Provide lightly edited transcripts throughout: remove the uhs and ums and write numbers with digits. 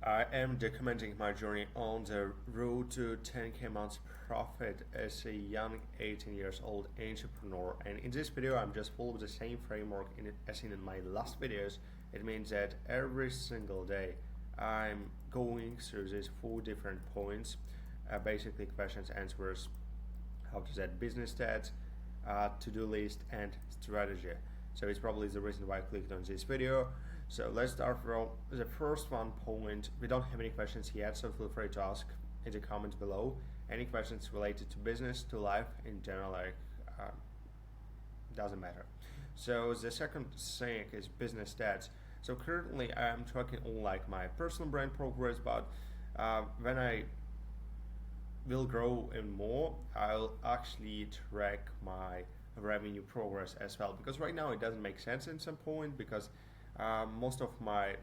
I am documenting my journey on the road to 10k months profit as a young 18 years old entrepreneur. And in this video, I'm just following the same framework as in my last videos. It means that every single day, I'm going through these four different points, basically questions, answers, how to set business stats, to-do list, and strategy. So it's probably the reason why I clicked on this video. So let's start from the first one point. We don't have any questions yet, so feel free to ask in the comments below. Any questions related to business, to life in general, doesn't matter. So the second thing is business stats. So currently I'm tracking all like my personal brand progress, but when I will grow and more, I'll actually track my revenue progress as well, because right now it doesn't make sense at some point, because most of my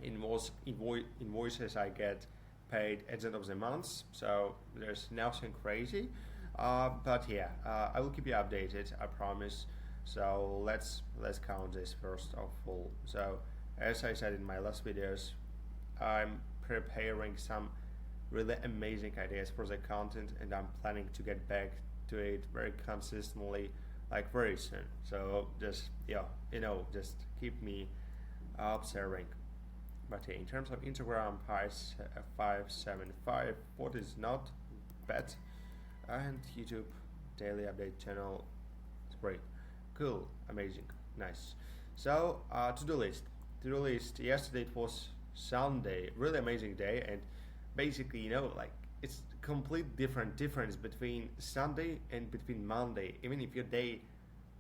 invoices I get paid at the end of the month, so there's nothing crazy. But yeah, I will keep you updated, I promise. So let's count this first of all. So as I said in my last videos, I'm preparing some really amazing ideas for the content, and I'm planning to get back to it very consistently, like very soon. So just just keep me observing. But yeah, in terms of Instagram, 575, what is not bad, and YouTube daily update channel, it's great, cool, amazing, nice. So to-do list. To-do list. Yesterday it was Sunday, really amazing day, and basically like it's complete difference between Sunday and between Monday. Even if your day,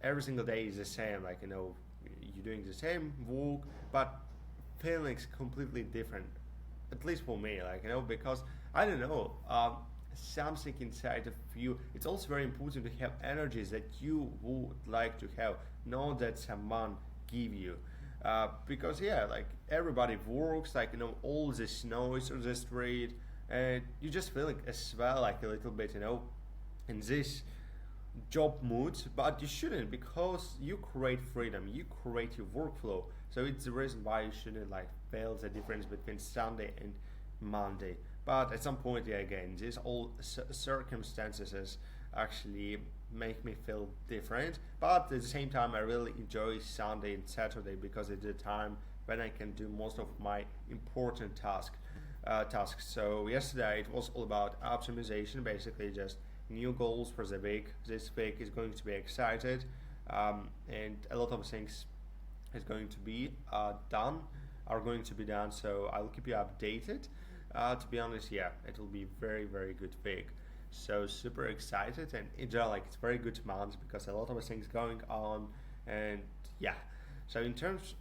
every single day is the same, like you're doing the same work, but feelings completely different. At least for me, because I don't know, something inside of you. It's also very important to have energies that you would like to have, not that someone give you. Because yeah, like everybody works, all this noise on the street, and you just feel like as well, like a little bit, in this job mood, but you shouldn't, because you create freedom, you create your workflow. So it's the reason why you shouldn't like feel the difference between Sunday and Monday. But at some point, yeah, again, these all circumstances actually make me feel different. But at the same time, I really enjoy Sunday and Saturday, because it's the time when I can do most of my important tasks. So yesterday it was all about optimization, basically just new goals for the week. This week is going to be excited, and a lot of things is going to be done, are going to be done. So I will keep you updated. To be honest, yeah, it will be very good week. So super excited, and in general, like it's very good month, because a lot of things going on, and yeah. So in terms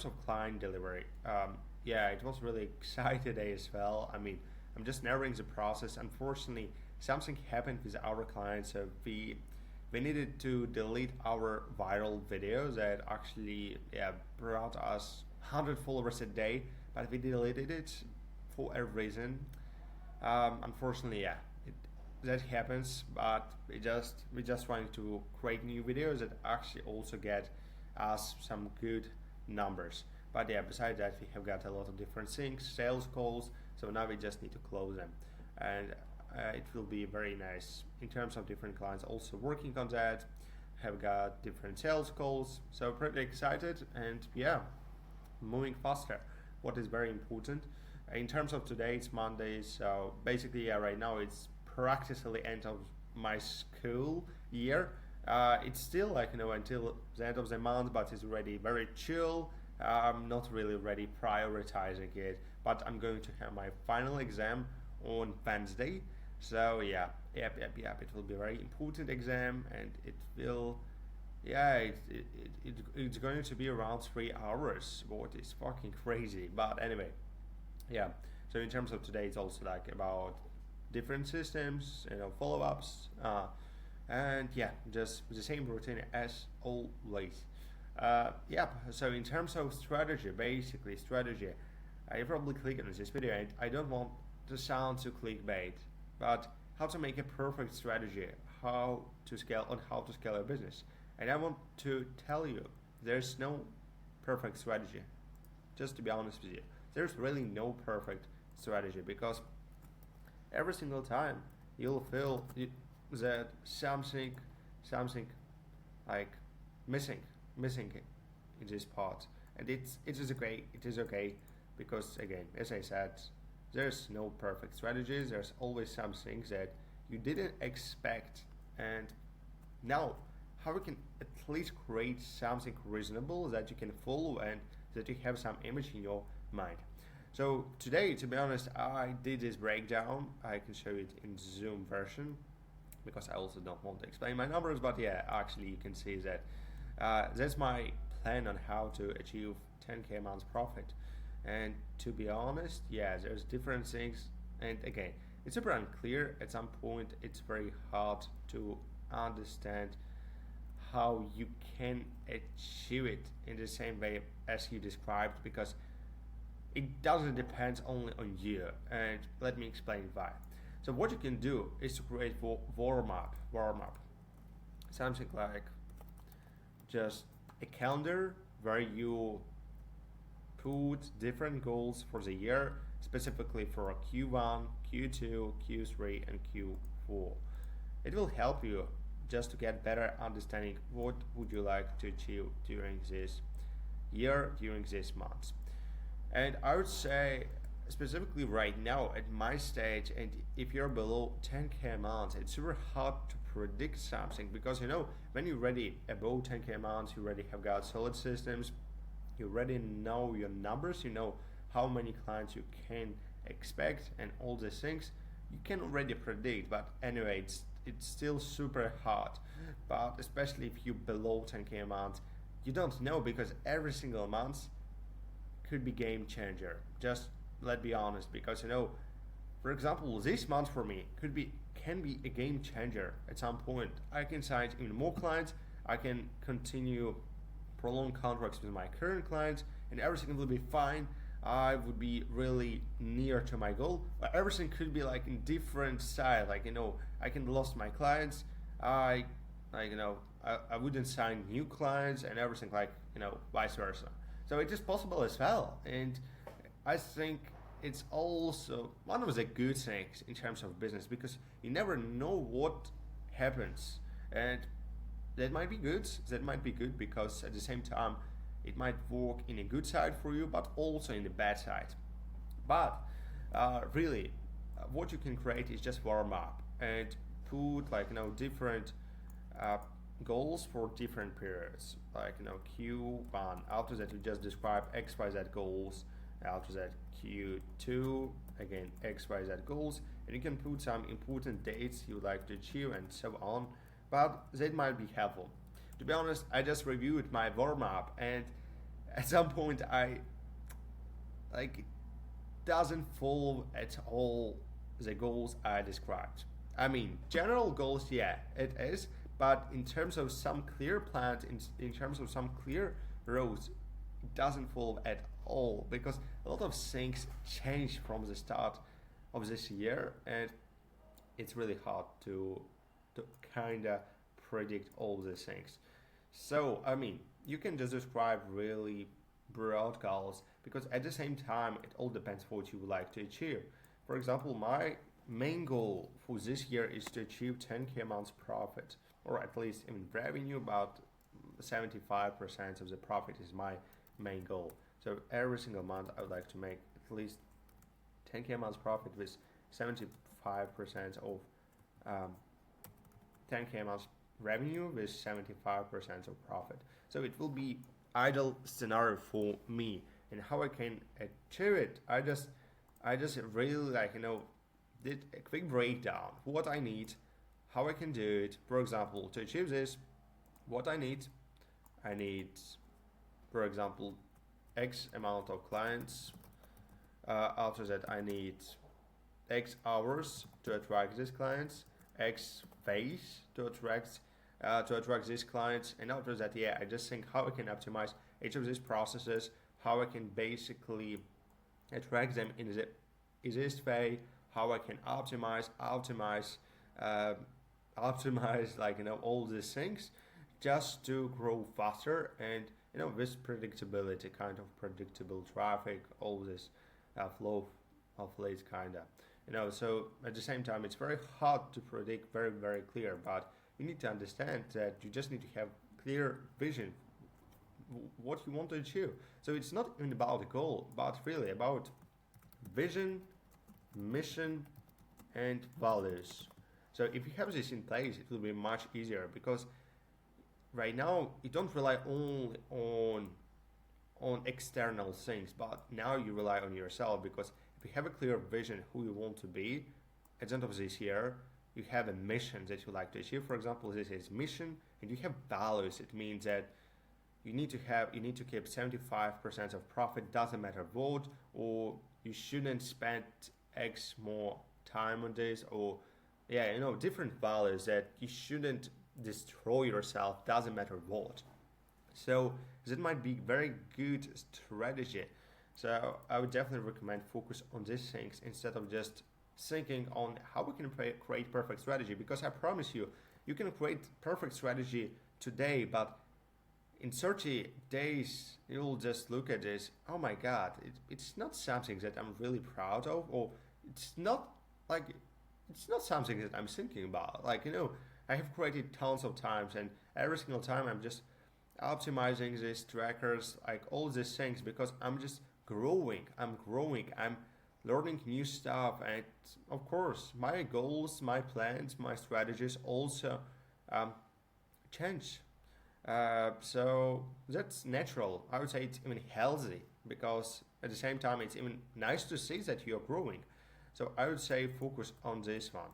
of client delivery, yeah, it was really excited day as well. I mean, I'm just narrowing the process. Unfortunately, something happened with our clients, so we needed to delete our viral videos that actually, yeah, brought us 100 followers a day, but we deleted it for a reason. Unfortunately, yeah, that happens, but we just trying to create new videos that actually also get us some good numbers. But yeah, besides that, we have got a lot of different things, sales calls. So now we just need to close them, and it will be very nice in terms of different clients. Also working on that, have got different sales calls. So pretty excited, and yeah, moving faster. What is very important in terms of today, it's Monday. So basically, yeah, right now it's practically end of my school year. It's still until the end of the month, but it's already very chill. I'm not really ready prioritizing it, but I'm going to have my final exam on Wednesday. So yeah, yep. It will be a very important exam, and it will, yeah, it's going to be around 3 hours. What is fucking crazy? But anyway, yeah. So in terms of today, it's also like about different systems, follow-ups, and yeah, just the same routine as always. Yeah. So in terms of strategy, basically strategy, I probably click on this video, and I don't want to sound too clickbait, but how to make a perfect strategy, how to scale a business. And I want to tell you, there's no perfect strategy. Just to be honest with you, there's really no perfect strategy because every single time you'll feel that something like missing missing in this part, and it is okay because again, as I said, there's no perfect strategies. There's always some things that you didn't expect, and now how we can at least create something reasonable that you can follow and that you have some image in your mind. So today, to be honest, I did this breakdown. I can show it in Zoom version because I also don't want to explain my numbers, but yeah, actually you can see that that's my plan on how to achieve 10k a month profit. And to be honest, yeah, there's different things, and again, it's super unclear. At some point, it's very hard to understand how you can achieve it in the same way as you described because it doesn't depend only on you, and let me explain why. So what you can do is to create warm up, something like just a calendar where you put different goals for the year, specifically for Q1, Q2, Q3, and Q4. It will help you just to get better understanding what would you like to achieve during this year, during this month. And I would say specifically right now at my stage, and if you're below 10k a month, it's super hard to predict something because when you're ready above 10k a month, you already have got solid systems, you already know your numbers, you know how many clients you can expect and all these things you can already predict. But anyway, it's still super hard, but especially if you below 10k a month, you don't know because every single month could be game changer. Just let's be honest, because for example, this month for me can be a game changer. At some point, I can sign even more clients. I can continue prolong contracts with my current clients, and everything will be fine. I would be really near to my goal, but everything could be like in different side. Like I can lost my clients. I like I wouldn't sign new clients and everything like vice versa. So it is possible as well, and I think it's also one of the good things in terms of business because you never know what happens, and that might be good because at the same time it might work in a good side for you, but also in the bad side. But really, what you can create is just warm up and put like different uh, goals for different periods. Like Q1. After that, you just describe XYZ goals. After that, Q2 again XYZ goals, and you can put some important dates you would like to achieve and so on. But that might be helpful. To be honest, I just reviewed my warm up, and at some point I like doesn't follow at all the goals I described. I mean, general goals, yeah, it is, but in terms of some clear plans, in terms of some clear roads, it doesn't follow at all because a lot of things change from the start of this year, and it's really hard to kind of predict all these things. So, I mean, you can just describe really broad goals because at the same time, it all depends what you would like to achieve. For example, my main goal for this year is to achieve 10k a month profit, or at least in revenue, about 75% of the profit is my main goal. So every single month, I would like to make at least 10k a month profit with 75% of um, 10k a month revenue with 75% of profit. So it will be ideal scenario for me, and how I can achieve it. I just really did a quick breakdown what I need, how I can do it. For example, to achieve this, what I need, for example, X amount of clients. After that, I need X hours to attract these clients, X phase to attract these clients, and after that, yeah, I just think how I can optimize each of these processes, how I can basically attract them in the easiest way, how I can uh, optimize all these things just to grow faster and with predictability, kind of predictable traffic, all this flow of leads, kinda. So at the same time, it's very hard to predict, very very clear. But you need to understand that you just need to have clear vision what you want to achieve. So it's not even about a goal, but really about vision, mission, and values. So if you have this in place, it will be much easier because right now you don't rely only on external things, but now you rely on yourself because if you have a clear vision who you want to be at the end of this year, you have a mission that you like to achieve. For example, this is mission, and you have values. It means that you need to keep 75% of profit, doesn't matter what, or you shouldn't spend X more time on this, or different values that you shouldn't destroy yourself, doesn't matter what. So that might be very good strategy. So I would definitely recommend focus on these things instead of just thinking on how we can create perfect strategy, because I promise you, you can create perfect strategy today, but in 30 days you'll just look at this, oh my god, it's not something that I'm really proud of, or it's not like it's not something that I'm thinking about. I have created tons of times, and every single time I'm just optimizing these trackers, like all these things, because I'm just growing, I'm learning new stuff, and of course my goals, my plans, my strategies also um, change. So that's natural. I would say it's even healthy because at the same time it's even nice to see that you're growing. So I would say focus on this one.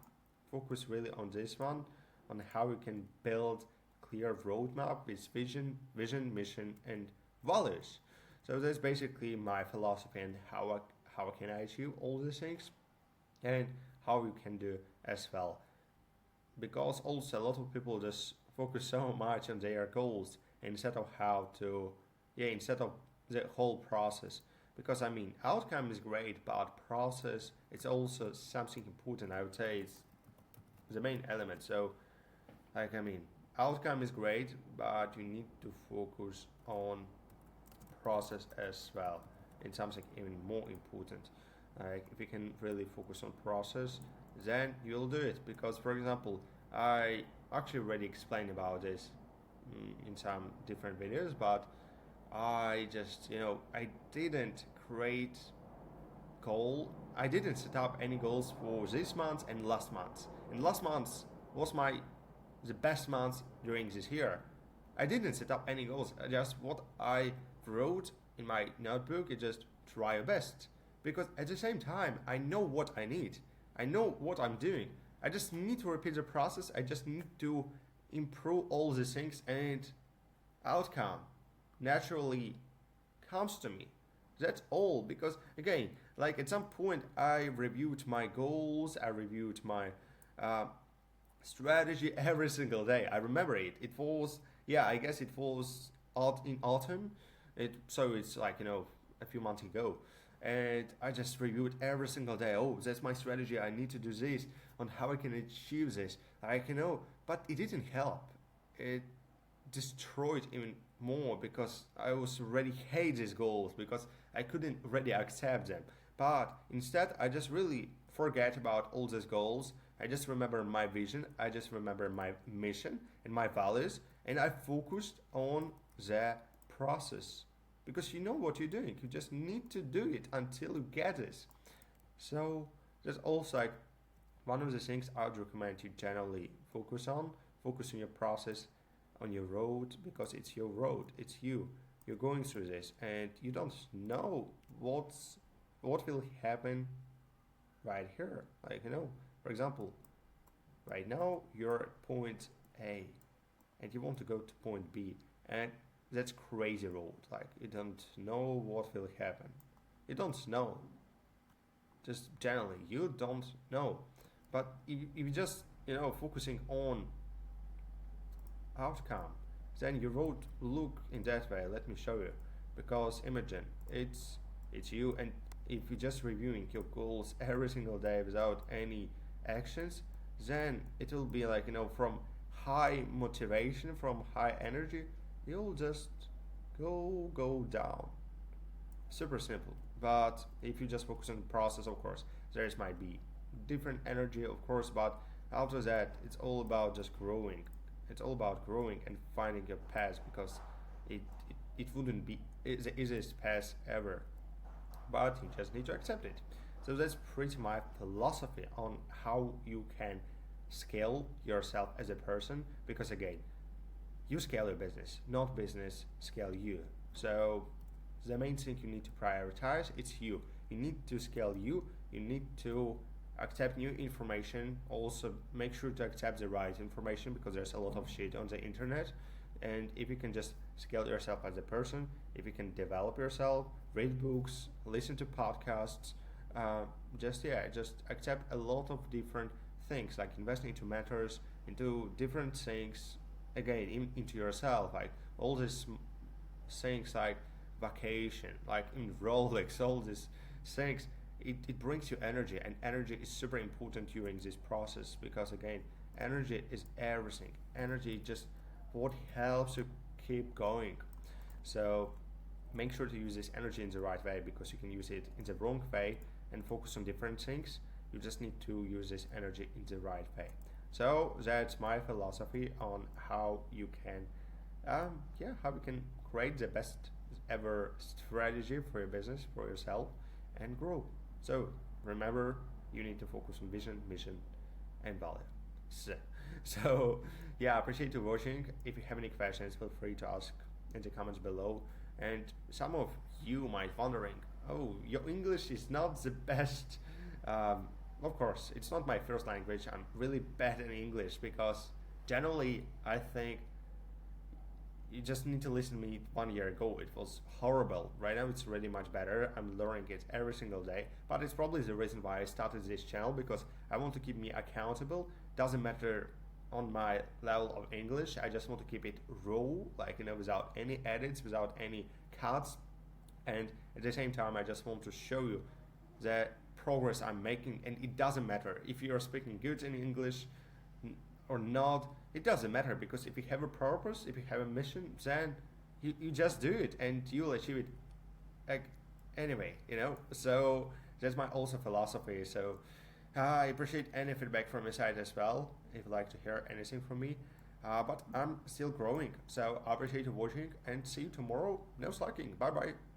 Focus really on this one, on how you can build clear roadmap with vision, mission, and values. So that's basically my philosophy and how can I achieve all these things, and how you can do as well. Because also a lot of people just focus so much on their goals instead of how to, instead of the whole process. Because I mean, outcome is great, but process is also something important. I would say it's the main element. So, outcome is great, but you need to focus on process as well, and something even more important. Like if you can really focus on process, then you'll do it. Because, for example, I actually already explained about this in some different videos, but I just, I didn't create goal. I didn't set up any goals for this month and last month. And last month was the best month during this year. I didn't set up any goals. Just what I wrote in my notebook is just try your best. Because at the same time, I know what I need. I know what I'm doing. I just need to repeat the process. I just need to improve all these things, and outcome naturally comes to me. That's all. Because again, like at some point, I reviewed my goals. I reviewed my uh, strategy every single day. I remember it. It was, I guess it was in autumn. It's like a few months ago, and I just reviewed every single day. Oh, that's my strategy. I need to do this on how I can achieve this. But it didn't help. It destroyed even more because I was already hate these goals because I couldn't really accept them. But instead, I just really forget about all these goals. I just remember my vision. I just remember my mission and my values, and I focused on the process, because you know what you're doing. You just need to do it until you get this. So that's also like one of the things I would recommend you generally focus on. Focus on your process, on your road, because it's your road. It's you. You're going through this, and you don't know what will happen right here. For example, right now you're at point A, and you want to go to point B, and that's crazy road. Like you don't know what will happen. You don't know. Just generally, you don't know. But if you just focusing on outcome, then your road look in that way. Let me show you. Because imagine it's you, and if you're just reviewing your goals every single day without any actions, then it will be like from high motivation, from high energy, you'll just go down. Super simple. But if you just focus on the process, of course, there might be different energy, of course. But after that, it's all about just growing. It's all about growing and finding your path because it wouldn't be the easiest path ever, but you just need to accept it. So that's pretty my philosophy on how you can scale yourself as a person because again, you scale your business, not business scale you. So the main thing you need to prioritize it's you. You need to scale you. You need to accept new information. Also make sure to accept the right information because there's a lot of shit on the internet. And if you can just scale yourself as a person, if you can develop yourself, read books, listen to podcasts, just accept a lot of different things like investing into mentors, into different things, again into yourself, like all these things like vacation, like in Rolex, all these things. It brings you energy, and energy is super important during this process because again, energy is everything. Energy is just what helps you keep going. So make sure to use this energy in the right way because you can use it in the wrong way and focus on different things. You just need to use this energy in the right way. So that's my philosophy on how you can, how you can create the best ever strategy for your business, for yourself, and grow. So remember, you need to focus on vision, mission, and value. So, so yeah, I appreciate you watching. If you have any questions, feel free to ask in the comments below. And some of you might wondering, oh, your English is not the best. Of course, it's not my first language. I'm really bad in English because generally I think you just need to listen to me 1 year ago. It was horrible. Right now it's really much better. I'm learning it every single day. But it's probably the reason why I started this channel because I want to keep me accountable. Doesn't matter on my level of English. I just want to keep it raw, like without any edits, without any cuts. And at the same time, I just want to show you the progress I'm making. And it doesn't matter if you're speaking good in English or not. It doesn't matter because if you have a purpose, if you have a mission, then you just do it and you'll achieve it. Like anyway. So that's my also philosophy. So I appreciate any feedback from your side as well. If you'd like to hear anything from me. But I'm still growing. So I appreciate you watching and see you tomorrow. No slacking. Bye bye.